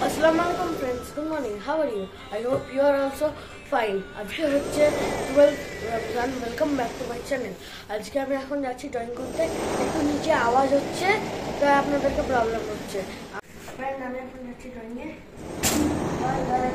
Assalamualaikum friends, good morning, how are you? I hope you are also fine. আজকে হচ্ছে 12 Ramzan, welcome back to my channel. আজকে আমি এখন যাচ্ছি ড্রয়িং করতে, একটু নিচে আওয়াজ হচ্ছে তাই আপনাদেরকে প্রবলেম হচ্ছে। ফ্রেন্ড আমি এখন যাচ্ছি ড্রয়িংয়ে। Bye bye.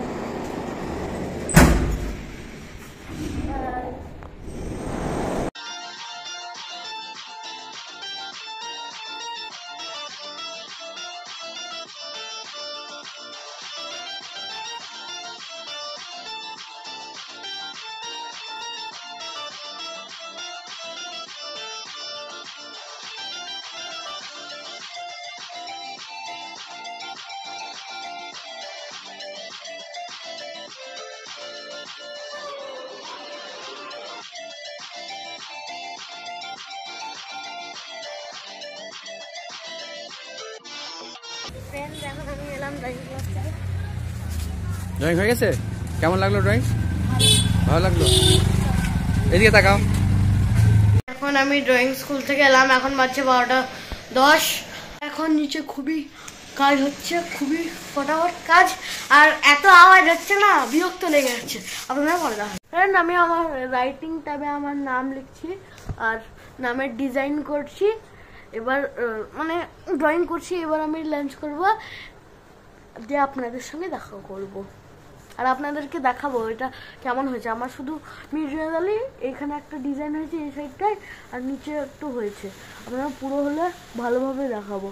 ড্রয়িং হয়ে গেছে? কেমন লাগলো ড্রয়িং? ভালো লাগলো? এদিকে তাকাও। এখন আমি ড্রয়িং স্কুল থেকে এলাম, এখন বাজছে 12:10। এখন নিচে খুবই কাজ হচ্ছে, খুবই ফটাফট কাজ, আর এত আওয়াজ হচ্ছে না, বিরক্ত লেগে যাচ্ছে। আপনারা বলে ফ্রেন্ড আমি আমার রাইটিং ট্যাবে আমার নাম লিখছি আর নামের ডিজাইন করছি। এবার মানে ড্রয়িং করছি, এবার আমি লাঞ্চ করব, দিয়ে আপনাদের সঙ্গে দেখা করব আর আপনাদেরকে দেখাবো এটা কেমন হয়েছে। আমার শুধু মিউচুয়ালি এখানে একটা ডিজাইন হয়েছে এই সাইডটায়, আর নিচে একটু হয়েছে। আপনারা পুরো হলে ভালোভাবে দেখাবো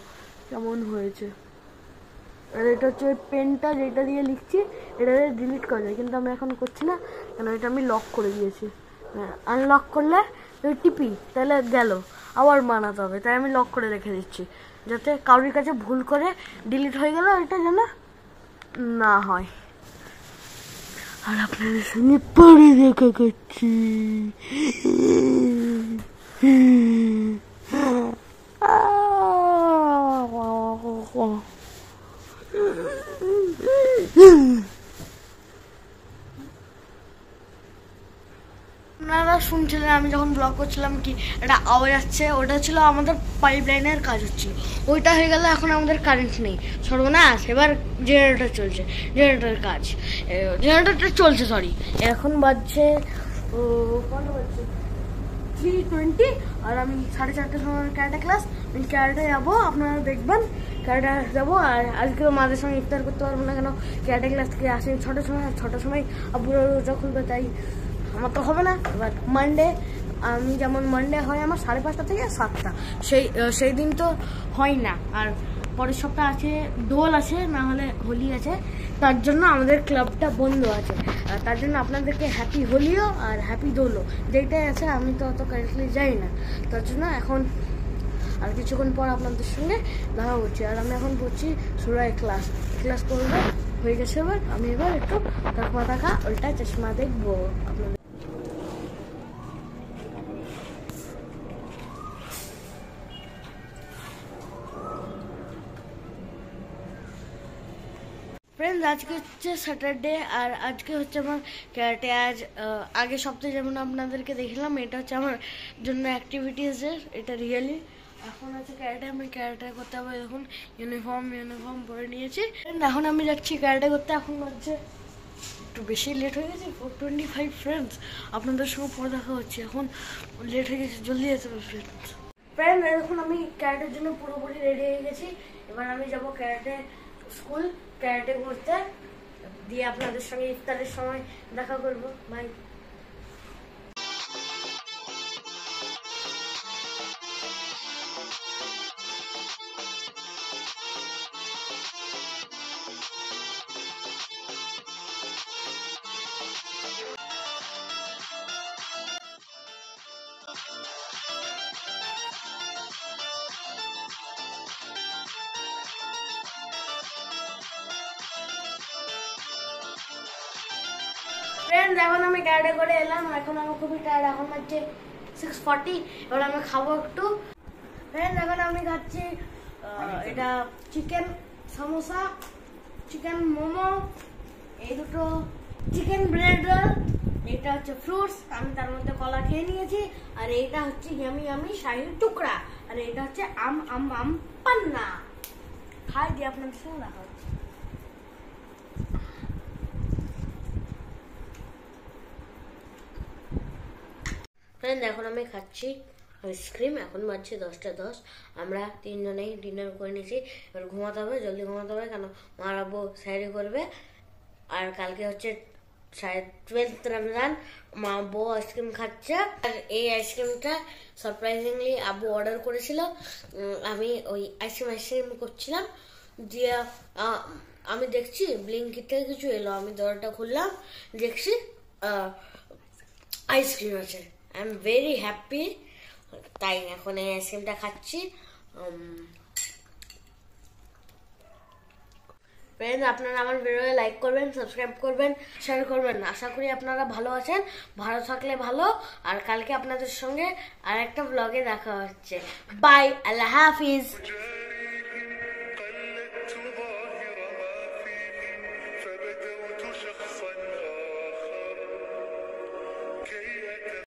কেমন হয়েছে। আর এটা হচ্ছে ওই পেনটা যেটা দিয়ে লিখছি, এটা দিয়ে ডিলিট করা যায়, কিন্তু আমি এখন করছি না, কেন এটা আমি লক করে দিয়েছি। আনলক করলে টিপি তাহলে গেল, আবার বানাতে হবে, তাই আমি লক করে রেখে দিচ্ছি, যাতে কারোর কাছে ভুল করে ডিলিট হয়ে গেল এটা যেন না হয়। আর আপনাদের সঙ্গে পরে দেখা করছি। আপনারা শুনছিলেন আমি যখন ব্লগ করছিলাম কি একটা আওয়াজ আসছে, ওটা ছিল আমাদের পাইপ লাইনের কাজ হচ্ছিল। ওইটা হয়ে গেলে এখন আমাদের কারেন্ট নেই, সর্বনাশ। এবার জেনারেটর চলছে, জেনারেটরের কাজ, জেনারেটরটা চলছে সরি। এখন বাজছে 3:20, আর আমি 4:30টার সময় ক্যারাটে ক্লাস, আমি ক্যারাটে যাবো, আপনারা দেখবেন ক্যারাটে যাবো। আর আজকে মাদের সঙ্গে ইফতার করতে পারবো না, কেন ক্যারাটে ক্লাস থেকে আসি 6টার সময়, আর 6টার সময় আব্বুরা রোজা খুলবে, তাই আমার তো হবে না। এবার মানডে, আমি যেমন মানডে হয় আমার 5:30 থেকে 7টা, সেই দিন তো হয় না। আর পরের সপ্তাহ আছে দোল আছে, না হলে হোলি আছে, তার জন্য আমাদের ক্লাবটা বন্ধ আছে। আর তার জন্য আপনাদেরকে হ্যাপি হোলিও আর হ্যাপি দোলও যেটাই আছে, আমি তো অত কারেক্টলি যাই না, তার জন্য এখন আর কিছুক্ষণ পর আপনাদের সঙ্গে দেখা হচ্ছে। আর আমি এখন করছি সুরায় ক্লাস করবো, হয়ে গেছে। এবার আমি একটু টাকা ওইটা চশমা দেখবো আপনাদের। ফ্রেন্ডস আজকে হচ্ছে স্যাটারডে, আর আজকে হচ্ছে আমার ক্যারাটে। আগে সপ্তাহে যেমন আপনাদেরকে দেখলাম, এটা হচ্ছে আমার জন্য অ্যাক্টিভিটিসের, এটা রিয়েলি। এখন আছে ক্যারাটে, আমি ক্যারাটে করতে হবে। এখন ইউনিফর্ম পরে নিয়েছি, এখন আমি যাচ্ছি ক্যারাটে করতে। এখন হচ্ছে একটু বেশি লেট হয়ে গেছে, 4:25। ফ্রেন্ডস আপনাদের সঙ্গে পরে দেখা হচ্ছে, এখন লেট হয়ে গেছে, জলদি যেতে হবে ফ্রেন্ড। এখন আমি ক্যারাটের জন্য পুরোপুরি রেডি হয়ে গেছি। এবার আমি যাবো ক্যারাটে স্কুল, ক্যারাটে করতে, দিয়ে আপনাদের সঙ্গে ইফতারের সময় দেখা করবো। বাই। ফ্রেন্ডস এখন আমি ক্যারাটে করে এলাম, এখন আমি খুবই টায়ার্ড, এখন হচ্ছে 6:40। এবার আমি খাবো একটু। ফ্রেন্ডস এখন আমি খাচ্ছি এটা চিকেন সমোসা, চিকেন মোমো, এই দুটো চিকেন ব্রেড রোল, এটা হচ্ছে ফ্রুটস, আমি তার মধ্যে কলা খেয়ে নিয়েছি, আর এইটা হচ্ছে ইয়ামি শাহীর টুকরা, আর এটা হচ্ছে আম পান্না। খাই দিয়ে আপনাদের সঙ্গে দেখা হচ্ছে। ফ্রেন্ড এখন আমি খাচ্ছি আইসক্রিম। এখন বাজছে 10টা 10। আমরা তিনজনেই ডিনার করে নিয়েছি। এবার ঘুমাতে হবে, জলদি ঘুমাতে হবে, কেন মা আব্বু সাইডে করবে। আর কালকে হচ্ছে 12th রমজান, মা আব্বু আইসক্রিম খাচ্ছে। আর এই আইসক্রিমটা সারপ্রাইজিংলি আব্বু অর্ডার করেছিল। আমি ওই আইসক্রিম করছিলাম, দিয়ে আমি দেখছি ব্লিঙ্কিট থেকে কিছু এলো। আমি দরজাটা খুললাম, দেখছি আইসক্রিম আছে। I am very happy. তাই এখন এই আইসক্রিমটা খাচ্ছি। ফ্রেন্ড, আপনারা আমার ভিডিও লাইক করবেন, সাবস্ক্রাইব করবেন, শেয়ার করবেন। আশা করি আপনারা ভালো আছেন। ভালো থাকলে ভালো। আর কালকে আপনাদের সঙ্গে আর একটা ব্লগে দেখা হচ্ছে। বাই, আল্লাহ হাফিজ।